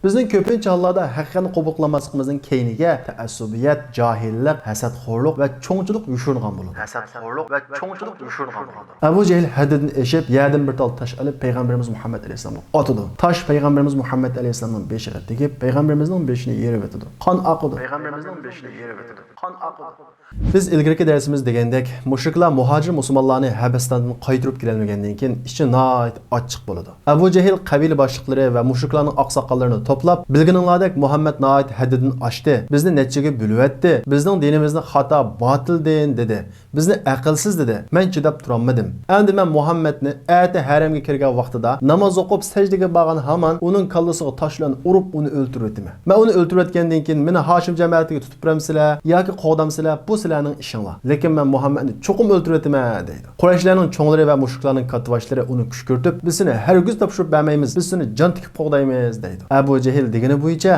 Bizning ko'pincha hollarda haqiqatni qabul qilmasligimizning keyniga ta'assubiyat, jahillik, hasadxo'rlik va cho'ngchilik yushirgan bo'ladi. Abu Jahl haddidan eshib, yerdan bir tal tosh olib payg'ambarimiz Muhammad alayhisolamga otadi. Tosh payg'ambarimiz Muhammad alayhisolamning beshiga tegib, payg'ambarimizning beshini yerib o'tadi. Qon oqadi. Biz ilgirki dersimiz degandek, mushriklar muhojir musulmonlarni Habasistondan qaytirib kelgandan keyin ichi nihoyat ochiq bo'ladi. Abu Jahl qabila boshliqlari va mushriklarning oqsoqollarini to'plab, bilganinglardek Muhammad nihoyat haddidan oshdi. Bizni nechaga bo'libdi. Bizning dinimizni xato, botil din dedi. Bizni aqlsiz dedi. Men chidab turolmadim. Endi men Muhammadni ati haramga kirgan vaqtida namoz o'qib sajdaga borgan hamon uning kallasiga tosh bilan urib uni o'ltirdim. Men uni o'ltirayotgandan keyin meni Hoshim jamoatiga tutib turamsizlar yoki qo'damsizlar, bu sizlarning ishinglar. Lekin men Muhammadni cho'qim o'ltirayman deydi. Qurayshlarning cho'nglari va mushriklarning kattvashlari uni kushkirtib, biz seni hargiz topshirib bermaymiz, biz seni jon tikib qo'ydaymiz deydi. Abu Jahl degani bo'yicha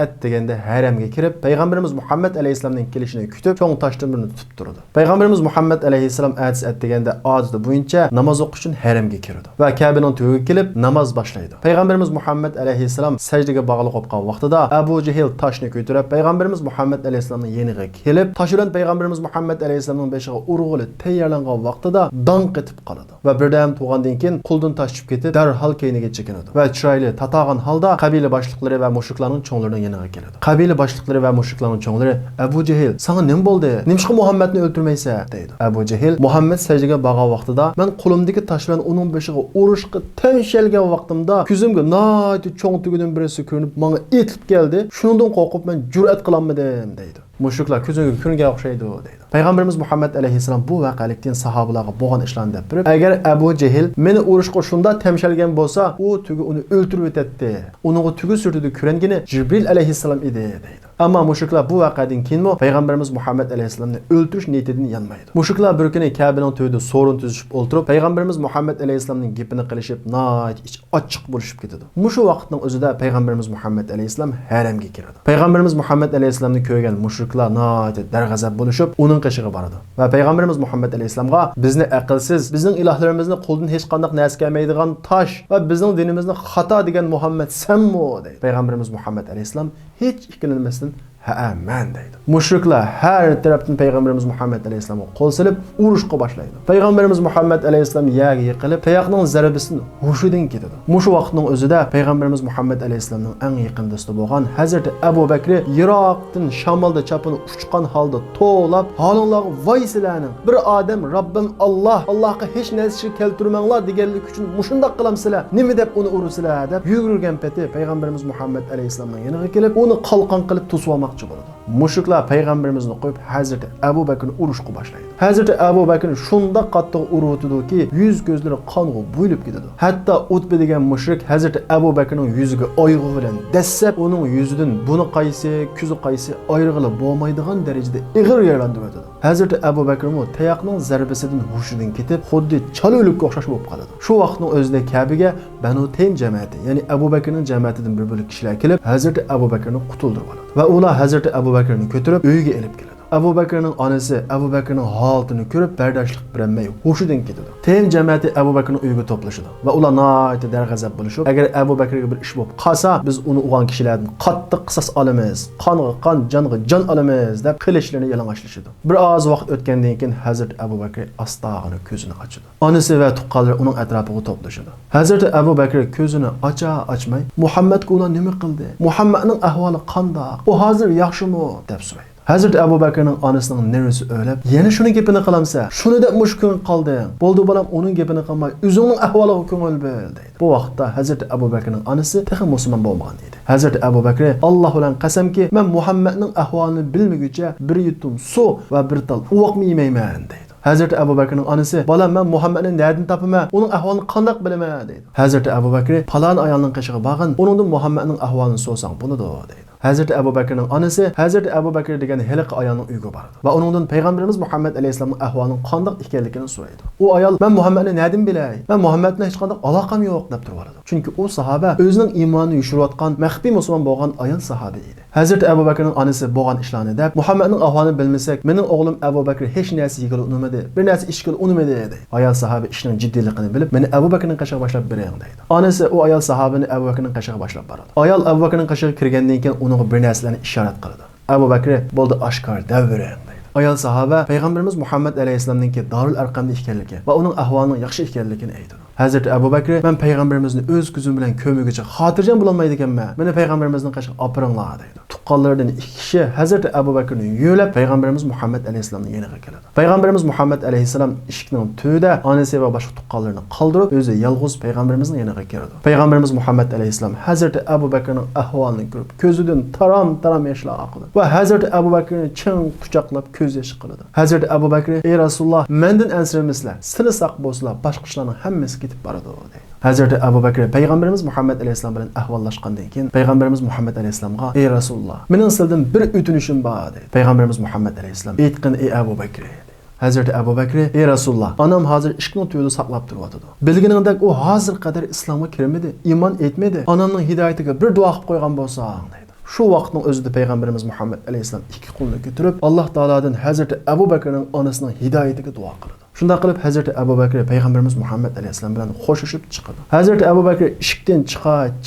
at deganda haramga kirib, payg'ambarimiz Muhammad alayhisolamning kelishini kutib, cho'ng toshdan birini tutib turdi. Payg'ambarimiz Muhammad alayhisolam at deganda odati bo'yicha namoz o'qish uchun haramga kirdi va Ka'baning to'yiga kelib namoz boshlaydi. Payg'ambarimiz Muhammad alayhisolam sajdaga bog'liq bo'lgan vaqtida Abu Jahl toshni ko'tarib payg'ambarimiz Muhammad alayhisolamning yeniga kelib, tosh bilan payg'ambarimiz Muhammad alayhisolamning beshiga urg'ili tayyorlangan vaqtida donq etib qoladi va birdan tug'andan keyin quldan tosh tushib ketib, darhol keyniga chekinadi va chiroyli tatag'an holda qabila boshliqlari va mushriklarning cho'nglarining yeniga keladi. Qabila boshliqlari va mushriklarning cho'nglari Abu Jahl, "Sana nima bo'ldi? Nimishqa Muhammadni o'ltirmaysan?" deydi. Abu Jahl, "Muhammad sajdaga borgan vaqtida men qo'limdagi tosh bilan uning beshiga urishga tamshalgan vaqtimda ko'zimga nihoyat cho'ng tugidan birisi ko'rinib, menga etilib keldi. Shundan qo'rqib men jur'at qilolmadim" deydi. Mushriklar ko'zingga ko'ringan o'xshaydi deydi. Payg'ambarimiz Muhammad alayhisolam bu voqealikdan sahobalarga bo'lgan ishlarni deb turib, agar Abu Jahl meni urishga shunda tamshalgan bo'lsa, u tugi uni o'ltirib o'tadi. Uningga tugi surtidi ko'rangani Jibril alayhisolam edi deydi. Ammo mushriklar bu voqeadan keyin payg'ambarimiz Muhammad alayhisolamni o'ltirish niyatidan yanmaydi. Mushriklar bir kuni Ka'baning to'yida so'rin tuzishib o'ltirib, payg'ambarimiz Muhammad alayhisolamning gapini qilishib, nihoyat ich ochiq bo'lishib ketadi. Mushu vaqtning o'zida payg'ambarimiz Muhammad alayhisolam haramga kiradi. Payg'ambarimiz Muhammad alayhisolamni ko'rgan mushriklar nihoyat darg'azab bo'lishib, uning qishig'iga boradi. Va payg'ambarimiz Muhammad alayhisolamga bizni aqlsiz, bizning ilohlarimizni qo'ldan hech qanday narsa kelmaydigan tosh va bizning dinimizni xato degan Muhammad senmi deydi. Payg'ambarimiz Muhammad alayhisolam hech ikkilanmasdan "Ha, men" deydi. Mushriklar har tarafdan payg'ambarimiz Muhammad alayhisolamga qo'l silib urushga boshlaydi. Payg'ambarimiz Muhammad alayhisolam yerga yiqilib, tayoqning zarbasini hushidan ketadi. Mushu vaqtning o'zida payg'ambarimiz Muhammad alayhisolamning eng yaqin do'sti bo'lgan Hazrat Abu Bakr Iroqdan shamolda chapini uchgan holda to'lab, "Holinglarga voy sizlarning. Bir odam Robbim Allohga hech narsa keltirmanglar deganlik uchun mushundoq qilamsizlar. Nima deb uni urusizlar?" deb yugurgan peti payg'ambarimiz Muhammad alayhisolamning yoniga kelib, uni qalqon qilib to'sib bo'ladi. Mushriklar payg'ambarimizni qo'yib Hazrat Abu Bakrni urishga boshlaydi. Hazrat Abu Bakr shunda qattiq urutdiki, yuz ko'zlari qonga bo'ylib ketadi. Hatto Utba degan mushrik Hazrat Abu Bakrning yuziga oyog'i bilan dassab, uning yuzidan buni qaysi, ko'zi qaysi ayrig'ilib bo'lmaydigan darajada ig'ir yaralanib o'tadi. Hazrat Abu Bakr tayoqning zarbasidan hushidan ketib, xuddi chaluvlikka o'xshash bo'lib qoladi. Shu vaqtning o'zida Kabiga Banu Taym jamoati, ya'ni Abu Bakrning jamoatidan bir bo'lak kishilar kelib, Hazrat Abu Bakrni qutuldirib oladi. Va ular Hazrat Abu Bakrni ko'tarib uyiga elib keladi. Abu Bakrning onasi Abu Bakrning holatini ko'rib bardoshlik bermay hushidan ketadi. Taym jamoati Abu Bakrning uyiga to'plashadi va ular nihoyat darg'azab bo'lishib, agar Abu Bakrga bir ish bo'lib qolsa, biz uni urgan kishilardan qattiq qisos olamiz, qonga qon, jonga jon olamiz deb qilishlarini yalang'ochlashadi. Bir oz vaqt o'tgandan keyin Hazrat Abu Bakr astag'ini ko'zini ochadi. Onasi va tuqqanlar uning atrofiga to'plashadi. Hazrat Abu Bakr ko'zini ochmay, "Muhammadga ular nima qildi? Muhammadning ahvoli qanday? U hozir yaxshimi?" deb so'raydi. Hazrat Abu Bakrning onasining nervisi o'lib, "Yana shuni gapini qilamsa, shuni deb mushkun qolding. Bo'ldi bolam, uning gapini qilmay, o'zingning ahvoliga ko'ngil bil" deydi. Bu vaqtda Hazrat Abu Bakrning onasi texi musulmon bo'lmagan edi. Hazrat Abu Bakr Alloh bilan qasamki, "Men Muhammadning ahvolini bilmaguncha bir yutum suv va bir tal uvoq yemayman" deydi. Hazrat Abu Bakrning onasi, "Bolam, men Muhammadni nerdan topaman? Uning ahvolini qanday bilaman" deydi. Hazrat Abu Bakr "Falon ayolning qishig'iga borgin, uningdan Muhammadning ahvolini so'rasang bo'ladi" deydi. Hazreti Abu Bakrning onasi Hazreti Abu Bakr degan heliq ayolning uyiga boradi va uningdan payg'ambarimiz Muhammad alayhisolamning ahvolining qanday ekanligini so'raydi. U ayol "Men Muhammadni nedim bilay? Men Muhammadni hech qanday aloqam yo'q" deb turadi. Chunki u sahoba o'zining iymonini yushirayotgan maxfiy musulmon bo'lgan ayol sahoba edi. Hazreti Abu Bakrning onasi bo'lgan ishlarni deb Muhammadning ahvolini bilmasak, mening o'g'lim Abu Bakr hech narsa yegil unmadi, bir narsa ichgil unmadi dedi. Ayol sahoba ishning jiddiyligini bilib, "Meni Abu Bakrning qashiga boshlab bering" deydi. Onasi u ayol sahobani Abu Bakrning qashiga boshlab boradi. Ayol Abu Bakrning qashiga kirgandan keyin unga bir narsalarni ishorat qiladi. Abu Bakr bo'ldi oshkor davring deydi. Ayol sahoba payg'ambarimiz Muhammad alayhisolamningki Darul Arqamda ekanligi va uning ahvolining yaxshi ekanligini aytadi. Hazreti Abu Bakr "Men payg'ambarimizni o'z ko'zim bilan ko'migicha xotirjam bo'la olmaydi ekanman. Meni payg'ambarimizning qashiga opiringlar" deydi. Tuqqanlardan ikki kishi Hazreti Abu Bakrni yo'lab payg'ambarimiz Muhammad alayhisolamning yoniga keladi. Payg'ambarimiz Muhammad alayhisolam eshikning tubida onasi va boshqa tuqqanlarni qoldirib, o'zi yolg'iz payg'ambarimizning yoniga keladi. Payg'ambarimiz Muhammad alayhisolam Hazreti Abu Bakrning ahvolini ko'rib, ko'zidan taram yoshlar oqadi va Hazreti Abu Bakrni chin quchoqlab ko'z yoshi qiladi. Hazreti Abu Bakr "Ey Rasululloh, mendan ansiramisizlar. Sizlar saq bo'lsizlar, boshqa ishlarning hammasi ketib boradi" deydi. Hazreti Abu Bakr payg'ambarimiz Muhammad alayhisolam bilan ahvollashgandan keyin payg'ambarimiz Muhammad alayhisolamga "Ey Rasululloh, mening sizdan bir o'tinishim bor" dedi. Payg'ambarimiz Muhammad alayhisolam "Aytqin ey Abu Bakr" dedi. Hazreti Abu Bakr "Ey Rasululloh, onam hozir ishqning tuyini saqlab turibdi. Bilginingdek u hozir qadar islomga kirmadi, iymon etmadi. Onamning hidoyatiga bir duo qilib qo'ygan bo'lsang" dedi. Shu vaqtning o'zida payg'ambarimiz Muhammad alayhisolam ikki qo'lini ko'tarib Alloh taoladan Hazreti Abu Bakrning onasining hidoyatiga duo qildi. Shunda qilib Hazreti Abu Bakr payg'ambarimiz Muhammad alayhisolam bilan xo'shishib chiqadi. Hazreti Abu Bakr eshikdan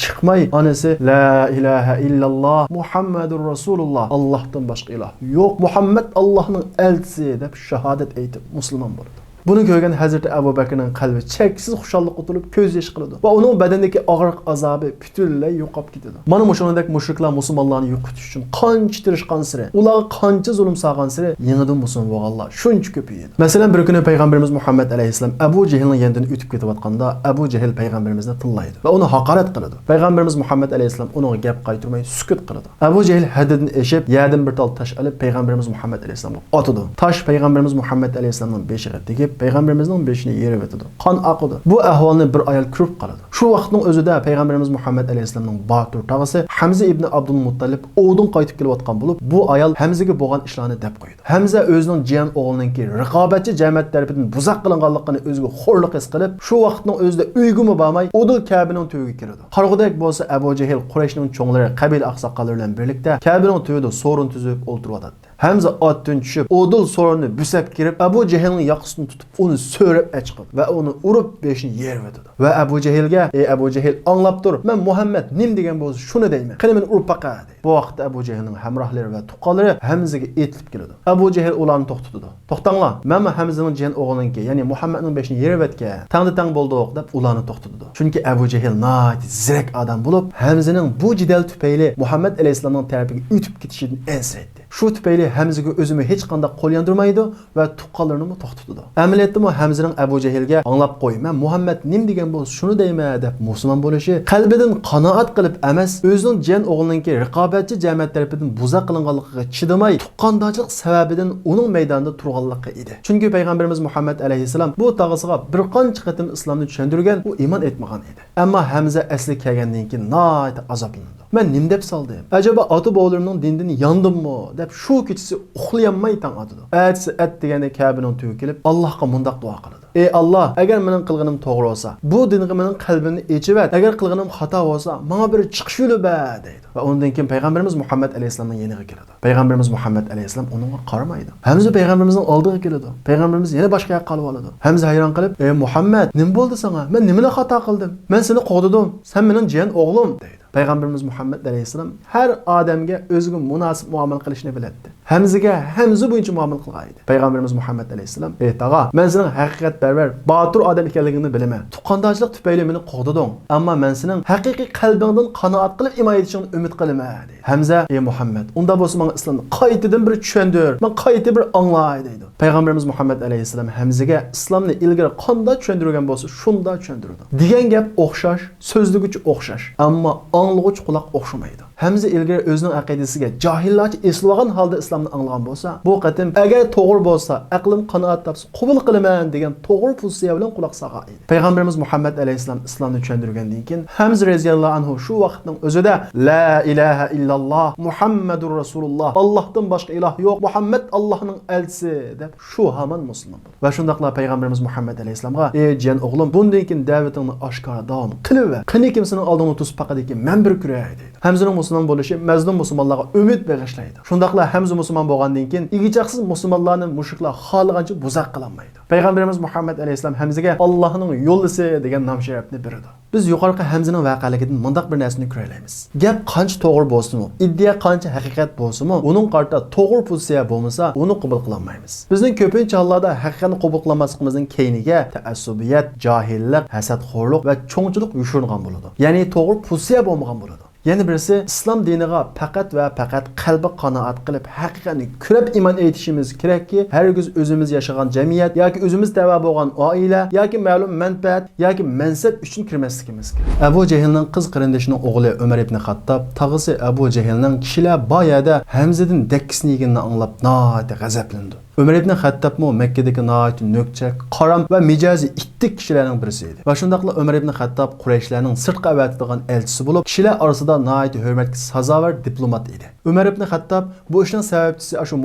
chiqmay onasi "La ilaha illalloh Muhammadur Rasululloh, Allohdan boshqa iloh yo'q, Muhammad Allohning elchisi" deb shahodat aytib musulmon bo'ldi. Buni ko'rgan Hazreti Abu Bakrning qalbi cheksiz xushallik o'tilib ko'z yosh qiladi va uning badanidagi og'riq azobi butunlay yo'qolib ketadi. Mana shuningdek mushriklar musulmonlarni yo'qotish uchun qancha tirishgan siri, ularga qancha zulm solgan siri yangidan musulmon bo'lganlar shuncha ko'payadi. Masalan, bir kuni payg'ambarimiz Muhammad alayhisolam Abu Jahlning yonidan o'tib ketayotganda Abu Jahl payg'ambarimizni tillaydi va uni haqorat qiladi. Payg'ambarimiz Muhammad alayhisolam uning gap qaytarmay sukut qiladi. Abu Jahl haddidan eshib, yerdan bir tal tosh olib payg'ambarimiz Muhammad alayhisolamga otadi. Tosh payg'ambarimiz Muhammad alayhisolamning beshiga tegib payg'ambarimizning beshini yerib o'tadi. Qon oqadi. Bu ahvolni bir ayol ko'rib qoladi. Shu vaqtning o'zida payg'ambarimiz Muhammad alayhisolamning botir tog'asi Hamza ibn Abdul Muttalib o'g'din qaytib kelayotgan bo'lib, bu ayol Hamzaga bo'lgan ishlarni deb qo'ydi. Hamza o'zining jiyan o'g'lininki raqobatchi jamiyat tarafidan buzaq qilinganligini o'ziga xo'rlik his qilib, shu vaqtning o'zida uygumi bormay, Udul Kabining to'yiga kiradi. Qarg'udek bo'lsa Abu Jahl Qurayshning cho'nglari, qabil aqsoqollari bilan birlikda Kabining to'yida so'rin tuzib o'ltirib Hamza otdan tushib, Udul so'rinni busab kirib, Abu Jahlning yoqasini tutib, uni so'rab chiqib va uni urib beshini yerib o'tadi. Va Abu Jahlga: "Ey Abu Jahl, anglab tur. Men Muhammad nim degan bo'lsa, shuni deyman. Qani meni urib baqa" dedi. Bu vaqtda Abu Jahlning hamrohlari va tuqqanlari Hamzaga etilib keladi. Abu Jahl ularni to'xtatadi. "To'xtanglar. Men Hamzaning jiyan o'g'lininki, ya'ni Muhammadning beshini yerib o'tgan. Tang bo'ldi" deb ularni to'xtatadi. Chunki Abu Jahl nayt zirak odam bo'lib, Hamzaning bu jidal tufayli Muhammad alayhisolamning tarafiga o'tib ketishidan ensiraydi. Shu tufayli Hamzaga o'zini hech qanday qo'l yondirmaydi va tuqqanlarini to'xtatadi. Amaliyotda Hamzaning Abu Jahlga "Anglab qo'y, men Muhammad nim degan bo'lsa, shuni deyman" deb musulmon bo'lishi qalbidan qanoat qilib emas, o'zining jiyan o'g'lininki raqobatchi jamiyat tarafidan buza qilinganligiga chidamay, tuqqandochilik sababidan uning maydonida turganligi edi. Chunki payg'ambarimiz Muhammad alayhisalom bu tog'asiga bir qancha qatim islomni tushuntirgan, u iymon etmagan edi. Ammo Hamza asli kelgandan keyin nayt azoblandi. "Men nim deb saldim? Acaba ota-bobolarning dindan yondimmi?" deb shu kechasi uxlayolmay tong otdi. Atsi at deganda Kabining to'yi kelib, Allohga mundaq duo qildi. "Ey Alloh, agar mening qilganim to'g'ri bo'lsa, bu dinga mening qalbimni echib at. Agar qilganim xato bo'lsa, menga bir chiqish yo'li ber" deydi. Va undan keyin payg'ambarimiz Muhammad alayhisolamning yoniga keladi. Payg'ambarimiz Muhammad alayhisolam unga qaramaydi. Hamza payg'ambarimizning oldiga keladi. Payg'ambarimiz yana boshqa yoqqa qolib oladi. Hamza hayron qilib: "Ey Muhammad, nima bo'ldi sana? Men nimani xato qildim? Men seni qo'g'didim. Sen mening jiyan o'g'lim" deydi. Payg'ambarimiz Muhammad alayhisalom har odamga o'ziga munosib muomala qilishni biladi. Hamzaga Hamza bo'yicha muomala qilgan edi. Payg'ambarimiz Muhammad alayhisalom: "Ey tog'a, men sening haqiqatparvar, botir odam ekanligingni bilaman. Tuqqandochilik tufayli meni qo'g'diding, ammo men sening haqiqiy qalbingdan qanoat qilib imoyat etishingni umid qilaman" dedi. Hamza: "Ey Muhammad, unda bo'lsa menga islomni qaytadan bir tushundir, men qayta bir anglay" dedi. Payg'ambarimiz Muhammad alayhisalom Hamzaga islomni ilgari qanday tushuntirgan bo'lsa, shunday tushuntirdi. Degan gap o'xshash, so'zliguchi o'xshash, ammo anglag'uchi quloq o'xshamaydi. Hamza ilgari o'zining aqidasiga jahillarcha eslolgan holda islomni anglagan bo'lsa, bu qatim agar to'g'ri bo'lsa, aqlim qanoat topsa, qabul qilaman degan to'g'ri pozitsiya bilan quloq solgan edi. Payg'ambarimiz Muhammad alayhisalom islomni tushuntirgandan keyin Hamza radhiyallohu anhu shu vaqtning o'zida la ilaha illalloh Muhammadur rasululloh, Allohdan boshqa iloh yo'q, Muhammad Allohning elchisi deb shu hamon musulmon bo'ldi. Va shundaqla payg'ambarimiz Muhammad alayhisalomga ey jiyan o'g'lim, bundan keyin da'vatingni oshkora davom qilib, qani kimsaning oldini to'sib paqadiki men bir kuray deydi. Hamzaning musulmon bo'lishi mazlum musulmonlarga umid bag'ishlaydi. Shundaqla Hamza musulmon bo'lgandan keyin igichaqsiz musulmonlarni mushuklar xohlagancha buzaq qilolmaydi. Payg'ambarimiz Muhammad alayhisalom Hamzaga Allohning yo'llisi degan nom sharafni berdi. Biz yuqorqi Hamzaning voqealigidan mundaq bir narsani ko'raylik. Gap qancha to'g'ri bo'lsa-mu, iddia qancha haqiqat bo'lsa-mu, uning qarta to'g'ri pozitsiya bo'lmasa, uni qabul qilolmaymiz. Bizning ko'pincha hollarda haqiqatni qabul qilmasligimizning keyniga ta'assubiyat, jahillik, hasadxo'rlik va cho'ngchilik yushirilgan bo'ladi. Ya'ni to'g'ri pozitsiya bo'lmagan bo'ladi. Yana birisi islom diniga faqat va faqat qalbi qanoat qilib haqiqatni ko'rib iymon etishimiz kerakki, hargiz o'zimiz yashagan jamiyat yoki o'zimiz tava bo'lgan oila yoki ma'lum manfaat yoki mansab uchun kirmasligimiz kerak. Abu Jahlning qiz qarindoshining o'g'li Umar ibn Xattob tag'isi Abu Jahlning kishilar boyada Hamzadan dakkisini yeganini anglab noati g'azablandi. Umar ibn Xattob Makkadagi noati nökçak, qaram va mijozi ittik kishilarning birisi edi. Va shundaqla Umar ibn Xattob Qurayshlarning sirtqa avatadigan elchisi bo'lib, kishilar orasida noati hurmatga sazovor diplomat edi. Umar ibn Xattob bu ishning sababchisi shu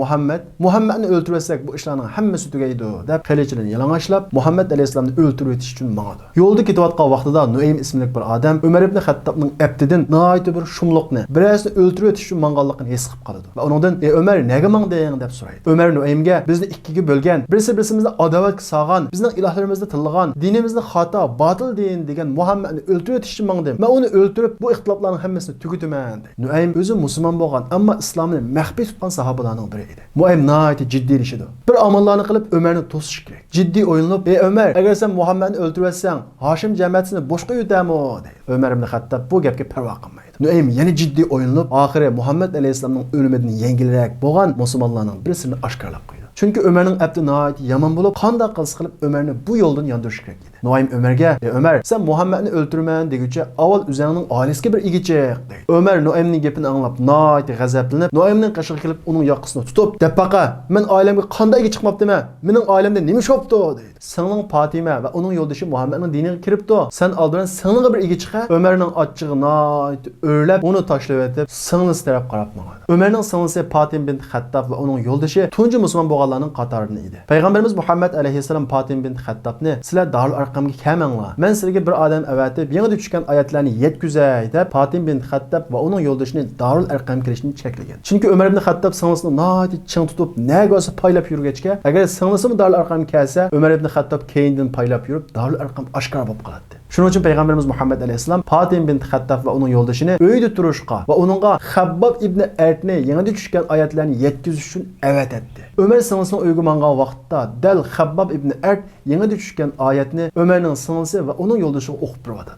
Muhammadni o'ltirsak bu ishlarning hammasi tugaydi deb qilichini yalang'ashlab Muhammad alayhisalomni o'ltirib o'tish uchun mangadi. Yo'lda ketayotgan vaqtida Nuaym ismli bir odam Umar ibn Xattobning abdidan noati bir shumliqni, birazini o'ltirib o'tish uchun manganligini his qilib qoladi. Va undan "Ey Umar, nega mangding?" deb so'raydi. Umar Nuaymga bizni ikkiga bo'lgan, birimizni adovatga solgan, bizning ilohlarimizni tillagan, dinimizni xato, botil degan Muhammadni o'ltirib o'tish uchun mangdim. Men uni o'ltirib bu ixtiloflarning hammasini tugutaman deydi. Nuaym o'zi musulmon bo'lgan, ammo islomni maxfiy tutgan sahobalarning biri edi. Nuaym nihoyat jiddiylashidi. Bir amallarni qilib Umarni to'sish kerak. Jiddiy o'yinlab, "Ey Umar, agar sen Muhammadni o'ltirasang, Hoshim jamoatini boshqa yutami?" deydi. Umar ibn Xattob bu gapga parvo qilmaydi. Nuaym yana jiddiy o'yinlab, oxiri Muhammad alayhisalomning o'limidan yengilroq bo'lgan musulmonlarning birisini oshkorlab qo'ydi. Chunki Umarning abdi nihoyat yomon bo'lib, qanday qilsa qilib Umarni bu yo'ldan yondirish kerak edi. Nuaym Umarga, "Ey Umar, sen Muhammadni o'ltirman deguncha avval o'zingning oilasiga bir igichiq" deydi. Umar Nuaymning gapini anglab, nihoyat g'azablanib, Nuaymning qashig'iga kelib uning yoqasini tutib, "Dapaqa, men oilamga qanday igichi chiqmabdimi? Mening oilamda nima shopdi?" deydi. "Sening Fatima va uning yo'ldoshi Muhammadning diniga kiribdi. Sen oldin senga bir igichiqa." Umarning ochchig'i nihoyat o'rlab, uni tashlab o'tib, singlisi taraf qarab mangadi. Umarning singlisi Fatima bint Xattob va uning yo'ldoshi tunji musulmon bo'lganlarning qatoridan edi. Payg'ambarimiz Muhammad alayhisalom Fatima bint Xattobni "Sizlar Darul Arqamga kelmanglar. Men sizlarga bir odam avatib, yangi tushgan oyatlarni yetkazay" deb Fatima bint Xattob va uning yo'ldoshini Darul Arqamga kirishni cheklagan. Chunki Umar ibn Xattob singlisini nihoyat ching tutib, nagosi paylab yurgachga, agar singlisi Darul Arqamga kelsa, Umar ibn Xattob keyindan paylab yurib Darul Arqam oshkora bo'lib qoladi. Shuning uchun payg'ambarimiz Muhammad alayhisalom Fatima bint Xattob va uning yo'ldoshini uyda turishga va uningga Xabbab ibn Artni yangi tushgan oyatlarni yetkazish uchun avat etdi. Umar singlisining uyga mangan vaqtda dal Xabbab ibn Art yangi tushgan oyatni Umarning singlisi va uning yo'ldoshiga o'qib turadi.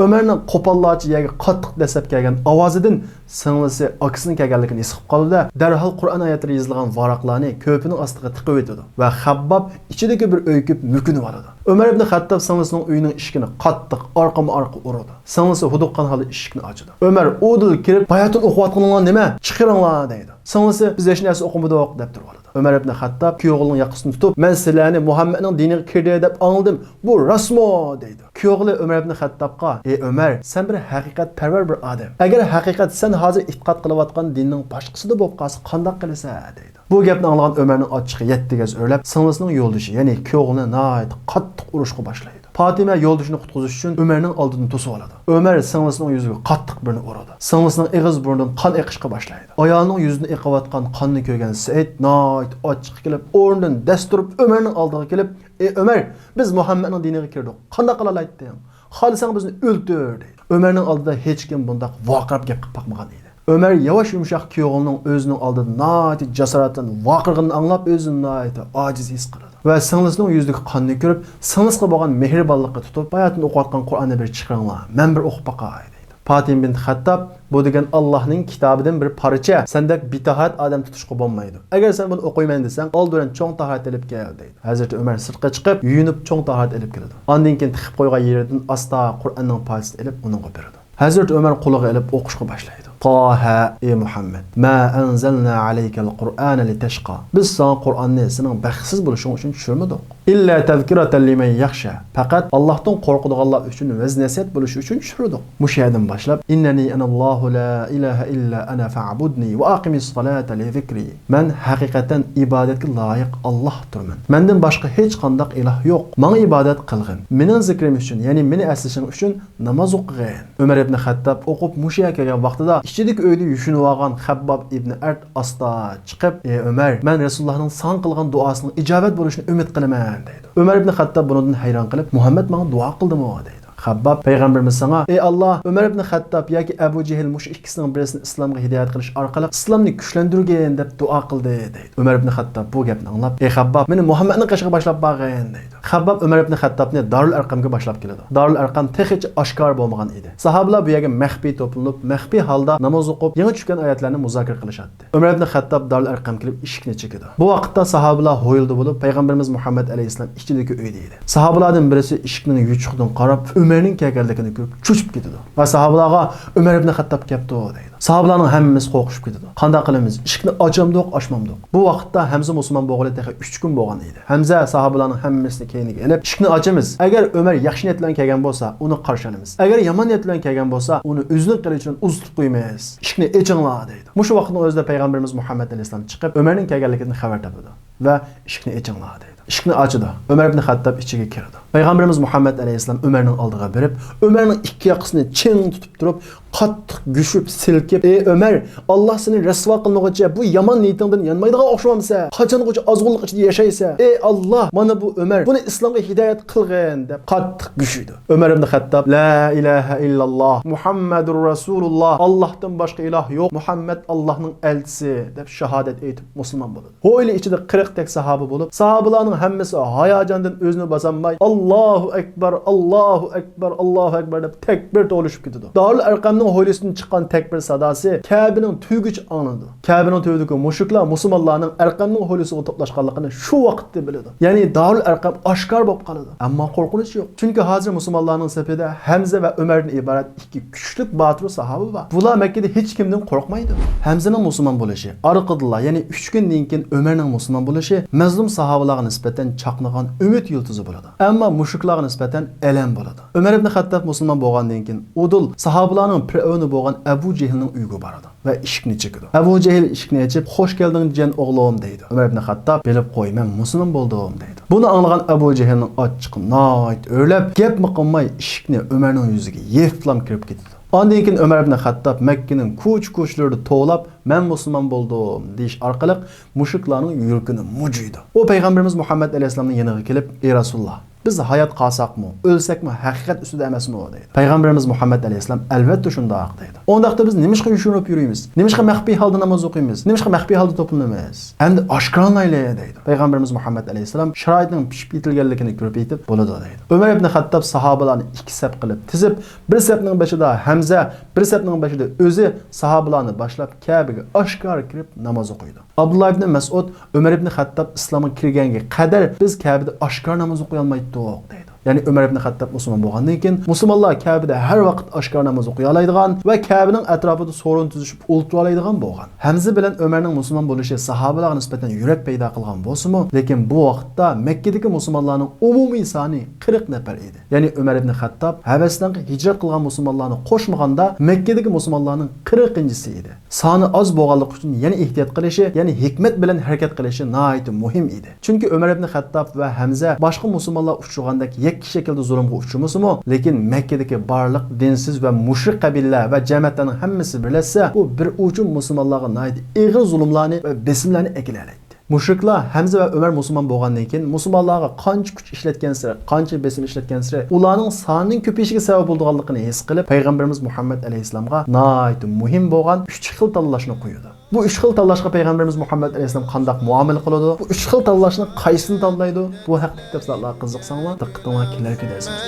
Umarning qo'pollarcha yerga qattiq dasab kelgan ovozidan singlisi akisining kelganligini his qilib qoldi. Darhol Qur'on oyatlari yozilgan varaqlarni ko'pining ostiga tiqib o'tdi va Xabbab ichidagi bir o'ykib mukunib oldi. Umar ibn Xattob singlisining uyining eshigini qattiq orqama-orqa urdi. Singlisi huduqqan holda eshikni ochdi. Umar o'dil kirib, "Bayatun o'qiyotganinglar nima? Chiqaringlar" deydi. Singlisi "Biz hech narsa o'qimadik" deb turdi. Umar ibn Xattob kuyovlining yoqasini tutib, "Men sizlarni Muhammadning diniga kirdi deb angladim. Bu rasmo" deydi. Kuyovli Umar ibn Xattobga, "Ey Umar, sen bir haqiqatparvar bir odam. Agar haqiqat sen hozir e'tiqod qilayotgan dinning boshqasida bo'lib qolsa, qanday qilasan?" deydi. Bu gapni anglagan Umarning ochiqi yettigaz o'rlab, singlisining yo'ldoshi, ya'ni kuyovlini nihoyat qattiq urishga boshlaydi. Fatima yo'ldoshini qutqizish uchun Umarning oldini to'sib oladi. Umar singlisining yuziga qattiq birini uradi. Singlisining og'iz burnidan qon eqishga boshlaydi. Ayolning yuzini eqayotgan qonni ko'rgan Said nihoyat ochiq kelib, o'rnidan dasturib Umarning oldiga kelib, "Ey Umar, biz Muhammadning diniga kirdik. Qanday qila olasding? Xohlasang bizni o'ldir" deydi. Umarning oldida hech kim bunday voqirab gap qilib boqmagan edi. Umar yavaş yumshoq kuyovning o'zining oldida nihoyat jasoratdan voqirg'ini anglab o'zini nihoyat ojiz his qiladi. Va singlisining yuzidagi qonni ko'rib, singlisiga bo'lgan mehribonlikqa tutib, bayatni o'qiyotgan Qur'onni bir chiqaringlar. Men bir o'qib boqay deydi. Fatima bint Xattob bu degan Allohning kitobidan bir parcha. Senda bitahat odam tutishga bo'lmaydi. Agar sen buni o'qiyman desang, oldin cho'ng tahorat olib kel deydi. Hazrat Umar sirtqa chiqib, yuyinib cho'ng tahorat olib keladi. Ondan keyin tiqib qo'ygan yeridan asta Qur'onning parchasini olib uningga beradi. Hazrat Umar qo'liga olib o'qishga boshlaydi. Taha ey Muhammed. Ma anzalna aleykel Qur'ana litashqa. Biz sana Qur'anni sening baxtsiz bo'lishing uchun tushirmadik. İlla tezkiratan limen yaxsha. Faqat Allohdan qo'rqadiganlar uchun vaz-nasihat bo'lishi uchun tushirdik. Mushayadan boshlab innani anallohu la ilaha illa ana fa'budni va aqimis salata li zikri. Men haqiqatan ibodatga loyiq Allohdirman. Mendan boshqa hech qanday iloh yo'q. Menga ibodat qilgin. Mening zikrim uchun, ya'ni meni aslashing uchun namoz o'qigin. Umar ibn Xattob o'qib mushaya kelgan vaqtida ichidagi uyda yushinib olgan Xabbab ibn Art asta chiqib, "Ey Umar, men Rasulullohning san qilgan duosining ijobat bo'lishini umid qilaman" deydi. Umar ibn Xattob bundan hayron qilib, "Muhammad menga duo qildimi?" deydi. Xabbab payg'ambarimiz sana ey Allah Umar ibn Xattob yoki Abu Jahl mush ikkisining birisini islomga hidoyat qilish orqali islomni kuchlantirgin deb duo qildi deydi. Umar ibn Xattob bu gapni anglab ey Xabbab meni Muhammadning qishig'iga boshlab borgin deydi. Xabbab Umar ibn Xattobni Darul Arqamga boshlab keladi. Darul Arqam texicha oshkor bo'lmagan edi. Sahobalar bu yerga maxfiy to'planib, maxfiy holda namoz o'qib, yangi tushgan oyatlarni muzokara qilishadi. Umar ibn Xattob Darul Arqam kelib eshikni chekidi. Bu vaqtda sahobalar ho'yildi bo'lib, payg'ambarimiz Muhammad alayhisalom ichidagi uyda edi. Sahobalardan birisi eshikning yuchuqdan qarab Umarning kelganligini ko'rib cho'chib ketdi. Va sahobalarga Umar ibn Xattob kelibdi deydi. Sahobalarning hammasi qo'rqishib ketdi. Qanday qilamiz? Eshikni ochamdiq, ochmamdiq. Bu vaqtda Hamza musulmon bo'lg'ili texa 3 kun bo'lgan edi. Hamza sahobalarning hammasini keyniga elib, eshikni ochamiz. Agar Umar yaxshi niyat bilan kelgan bo'lsa, uni qarshi olamiz. Agar yomon niyat bilan kelgan bo'lsa, uni o'zining qilichidan uzitib qo'ymaymiz. Eshikni ochinglar deydi. Mushu vaqtning o'zida payg'ambarimiz Muhammad alayhisalom chiqib, Umarning kelganligini xabar topdi va eshikni ochinglar deydi. Eshikni ochdi. Umar ibn Xattob ichiga kirdi. Payg'ambarimiz Muhammad alayhisalom Umarning oldiga berib, Umarning ikki yoqasini ching tutib turib, qattiq gushib, silkib, "Ey Umar, Alloh seni rasvo qilmoqchi, bu yomon niyatingdan yanmaydigan o'xshamamsa, qachongacha ozg'unlik ichida yashaysa, ey Alloh, mana bu Umar, buni islomga hidoyat qilgin" deb qattiq gushidi. Umar ibn Xattob la ilaha illalloh Muhammadur rasululloh, Allohdan boshqa iloh yo'q, Muhammad Allohning elchisi deb shahodat aytib musulmon bo'ldi. Ho'yli ichida 40 tak sahoba bo'lib, sahobalarning hammasi hayajondan o'zini bosolmay, Allohu akbar, Allohu akbar, Allohu akbar deb takbir to'lishib ketdi. Darul Arqamning ho'ylisidan chiqqan takbir sadosi Kabening tuygich anidi. Kabening tuygidagi mushuklar musulmonlarning Arqamning ho'ylisiga to'plashganligini shu vaqtda biladi. Ya'ni Darul Arqam oshkor bo'lib qoladi. Ammo qo'rqinish yo'q. Chunki hozir musulmonlarning safida Hamza va Umardan iborat ikki kuchli botir sahoba bor. Bular Makkada hech kimdan qo'rqmaydi. Hamzaning musulmon bo'lishi, orqadillar, ya'ni 3 kundan keyin Umarning musulmon bo'lishi mazlum sahobalarga nisbatan chaqnagan umid yulduzi bo'ladi. Ammo mushuklarga nisbatan alam bo'ladi. Umar ibn Xattob musulmon bo'lgandan keyin Udul sahobalarning pir'avni bo'lgan Abu Jahlning uyiga boradi va eshikni chekidi. Abu Jahl eshikni ochib, "Xo'sh kelding jan o'g'lim" deydi. Umar ibn Xattob bilib qo'y, men musulmon bo'ldim deydi. Buni anglagan Abu Jahlning ochiqi noit o'ylab, gapmi qilmay eshikni Umarning yuziga yeflam kirib ketdi. Ondan keyin Umar ibn Xattob Makkaning ko'ch-ko'chlarida to'lab, "Men musulmon bo'ldim" deyish orqali mushuklarning yuragini mujiydi. U payg'ambarimiz Muhammad alayhisolamning yoniga kelib, "Ey Rasululloh, biz hayot qolsaqmi, o'lsakmi, haqiqat ustida emasmi?" deydi. Payg'ambarimiz Muhammad alayhisolam albatta shundoq deydi. Ondaqda biz nimishqa yushinib yurimiz? Nimishqa maxfiy holda namoz o'qiymiz? Nimishqa maxfiy holda to'planamiz? Endi oshkorlanayli deydi. Payg'ambarimiz Muhammad alayhisolam sharoitning pishib yetilganligini ko'rib aytib, "Bo'ladi" deydi. Umar ibn Xattob sahobalarni ikki saf qilib tizib, bir safning boshida Hamza, bir safning boshida o'zi sahobalarni boshlab Kabaga oshkor kirib namoz o'qiydi. Abdullah ibn Mas'ud Umar ibn Xattob islomga kirganga qadar biz Kabada oshkor namoz o'qiy olmaydik deydi. Ya'ni Umar ibn Xattob musulmon bo'lgandan keyin musulmonlar Kabada har vaqt oshkor namoz o'qiy oladigan va Kabaning atrofida so'rin tuzishib o'ltira oladigan bo'lgan. Hamza bilan Umarning musulmon bo'lishi sahobalarga nisbatan yurak paydo qilgan bo'lsa-mu, lekin bu vaqtda Makkadagi musulmonlarning umumiy soni 40 nafar edi. Ya'ni Umar ibn Xattob Habasdan hijrat qilgan musulmonlarni qo'shmaganda Makkadagi musulmonlarning 40-chisi edi. Soni oz bo'lganligi uchun yana ehtiyot qilishi, ya'ni hikmat bilan harakat qilishi nihoyat muhim edi. Chunki Umar ibn Xattob va Hamza boshqa musulmonlar uchragandek yakki shaklda zulmga uchramasimi, lekin Makkadagi barliq dinsiz va mushrik qabilalar va jamoatlarning hammasi birlashsa, bu bir uchun musulmonlarga nihoyat og'ir zulmlarni va besimlarni akilalaydi. Mushriklar Hamza va Umar musulmon bo'lgandan keyin musulmonlarga qancha kuch ishlatgansa, qancha besim ishlatgansa, ularning sonining ko'payishiga sabab bo'lganligini his qilib, payg'ambarimiz Muhammad alayhisolamga nihoyat muhim bo'lgan 3 xil tanlashni qo'ydi. Bu 3 xil tanlashga payg'ambarimiz Muhammad alayhisolam qanday muomala qiladi? Bu 3 xil tanlashni qaysini tanlaydi? Bu haqida tafsilotlar qiziqsanglar, diqqatingizga kelarki dersiniz.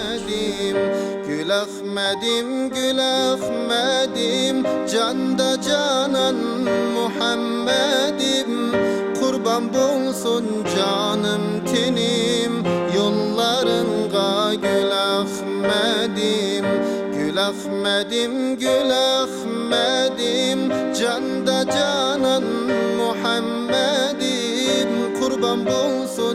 Gül Ahmedim, Gül Ahmedim, canda canan Muhammedim, kurban bulsun canım tenim, yollarınga Gül Ahmedim, Gül Ahmedim, Gül Ahmedim. canda canan Muhammedim kurban bolsun